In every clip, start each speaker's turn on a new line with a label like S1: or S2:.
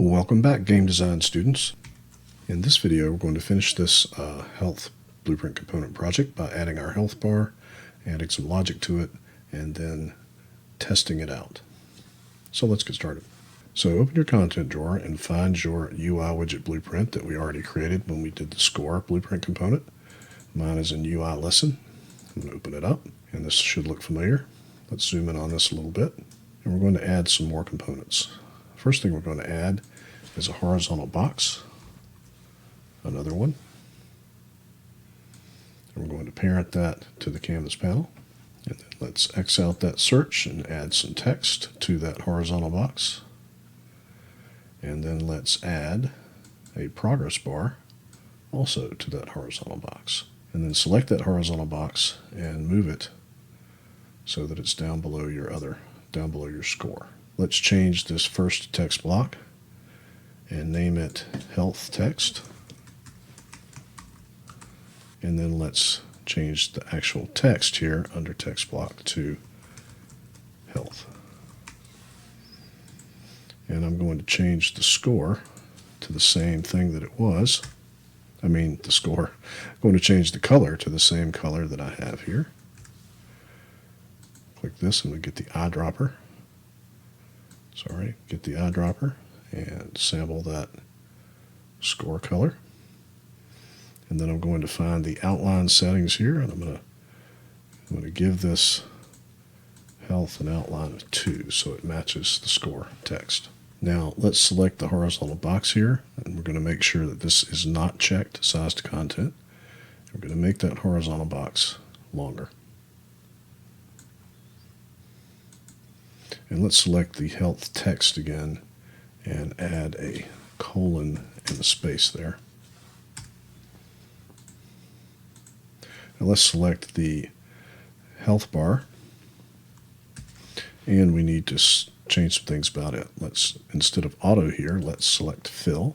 S1: Welcome back, game design students. In this video, we're going to finish this health blueprint component project by adding our health bar, adding some logic to it, and then testing it out. So let's get started. So open your content drawer and find your UI widget blueprint that we already created when we did the score blueprint component. Mine is in UI lesson. I'm going to open it up, and this should look familiar. Let's zoom in on this a little bit, and we're going to add some more components. First thing we're going to add is a horizontal box, another one, and we're going to parent that to the canvas panel. And then let's X out that search and add some text to that horizontal box. And then let's add a progress bar also to that horizontal box. And then select that horizontal box and move it so that it's down below your score. Let's change this first text block and name it health text. And then let's change the actual text here under text block to health. And I'm going to change the score to the same thing that it was. I'm going to change the color to the same color that I have here. Click this and we get the eyedropper. Get the eyedropper and sample that score color. And then I'm going to find the outline settings here, and I'm going to give this health an outline of 2 so it matches the score text. Now let's select the horizontal box here, and we're going to make sure that this is not checked size to content. We're going to make that horizontal box longer. And let's select the health text again and add a colon and a space there. Now let's select the health bar, and we need to change some things about it. Instead of auto here, let's select fill,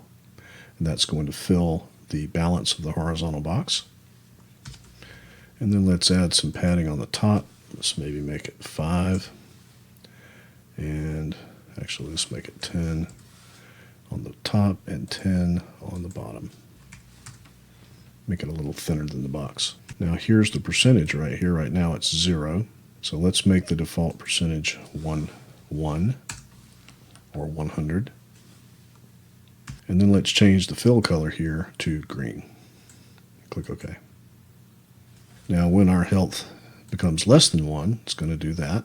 S1: and that's going to fill the balance of the horizontal box. And then let's add some padding on the top. Let's maybe make it 5, and actually let's make it 10 on the top and 10 on the bottom. Make it a little thinner than the box. Now here's the percentage right here. Right now it's 0. So let's make the default percentage 1 or 100. And then let's change the fill color here to green. Click OK. Now when our health becomes less than 1, it's going to do that.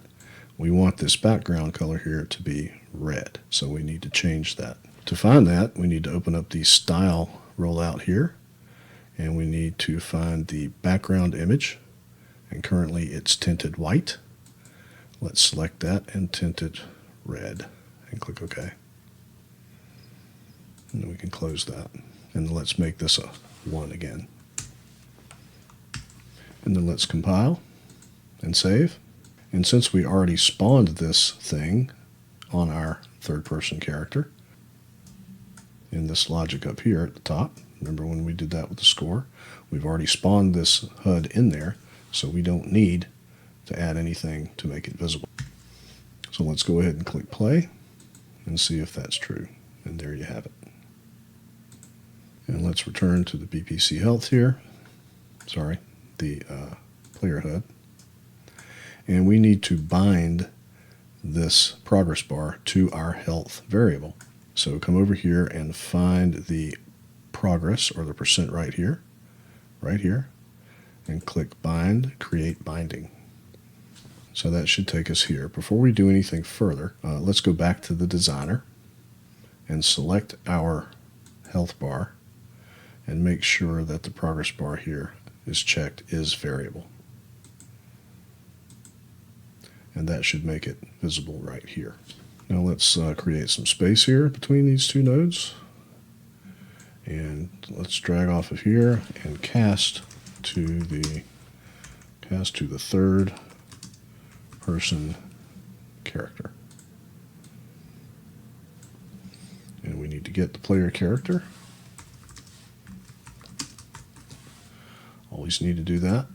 S1: We want this background color here to be red, so we need to change that. To find that, we need to open up the style rollout here, and we need to find the background image, and currently it's tinted white. Let's select that and tint it red and click OK. And then we can close that, and let's make this a 1 again. And then let's compile and save. And since we already spawned this thing on our third-person character in this logic up here at the top, remember when we did that with the score, we've already spawned this HUD in there, so we don't need to add anything to make it visible. So let's go ahead and click play and see if that's true. And there you have it. And let's return to the BPC health here. The player HUD. And we need to bind this progress bar to our health variable. So come over here and find the progress or the percent right here, and click bind, create binding. So that should take us here. Before we do anything further, let's go back to the designer and select our health bar and make sure that the progress bar here is checked is variable. And that should make it visible right here. Now let's create some space here between these two nodes. And let's drag off of here and cast to the third person character. And we need to get the player character. Always need to do that.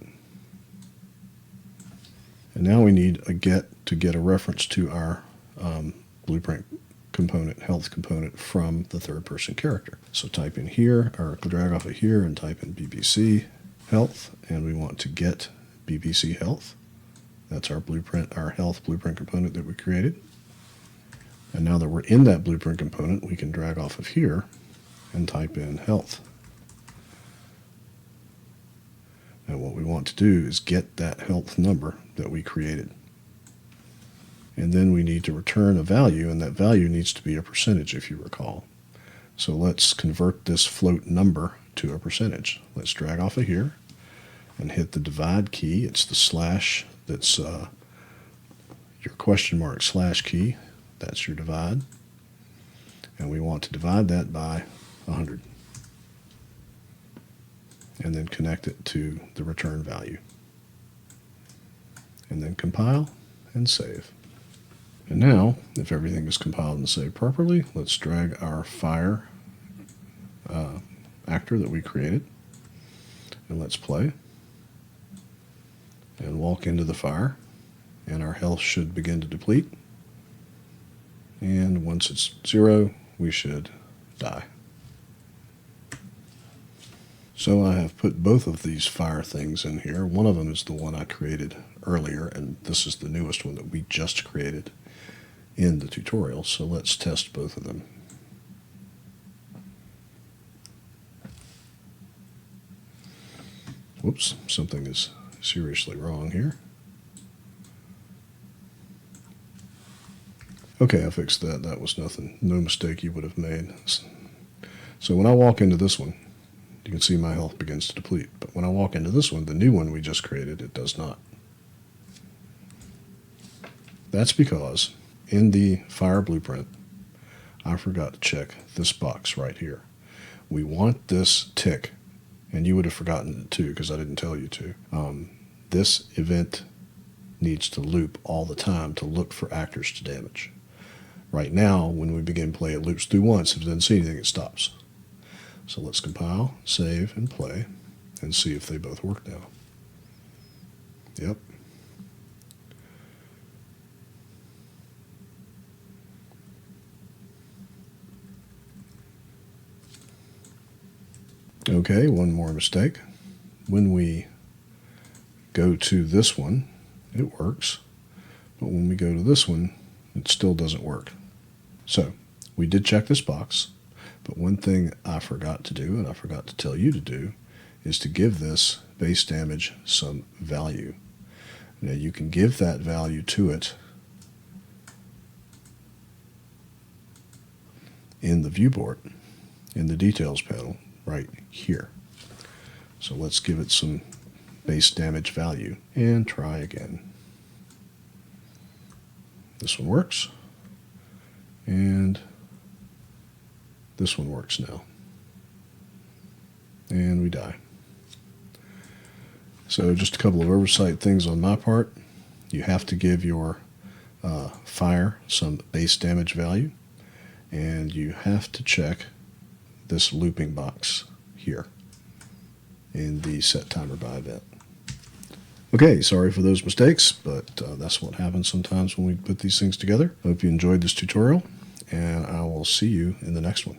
S1: And now we need a get to get a reference to our blueprint component, health component, from the third person character. So type in here, or drag off of here and type in BBC health, and we want to get BBC health. That's our blueprint, our health blueprint component that we created. And now that we're in that blueprint component, we can drag off of here and type in health. And what we want to do is get that health number that we created. And then we need to return a value, and that value needs to be a percentage, if you recall. So let's convert this float number to a percentage. Let's drag off of here and hit the divide key. It's the slash that's your question mark slash key. That's your divide. And we want to divide that by 100. And then connect it to the return value. And then compile and save. And now, if everything is compiled and saved properly, let's drag our fire actor that we created, and let's play, and walk into the fire, and our health should begin to deplete. And once it's 0, we should die. So I have put both of these fire things in here. One of them is the one I created earlier, and this is the newest one that we just created in the tutorial. So let's test both of them. Whoops, something is seriously wrong here. Okay, I fixed that. That was nothing. No mistake you would have made. So when I walk into this one, you can see my health begins to deplete. But when I walk into this one, the new one we just created, it does not. That's because in the fire blueprint, I forgot to check this box right here. We want this tick, and you would have forgotten it too because I didn't tell you to. This event needs to loop all the time to look for actors to damage. Right now, when we begin play, it loops through once. If it doesn't see anything, it stops. So let's compile, save, and play, and see if they both work now. Yep. Okay, one more mistake. When we go to this one, it works. But when we go to this one, it still doesn't work. So we did check this box. But one thing I forgot to do, and I forgot to tell you to do, is to give this base damage some value. Now you can give that value to it in the viewport, in the details panel, right here. So let's give it some base damage value and try again. This one works, and this one works now. And we die. So just a couple of oversight things on my part. You have to give your fire some base damage value, and you have to check this looping box here in the set timer by event. Okay, sorry for those mistakes, but that's what happens sometimes when we put these things together. I hope you enjoyed this tutorial, and I will see you in the next one.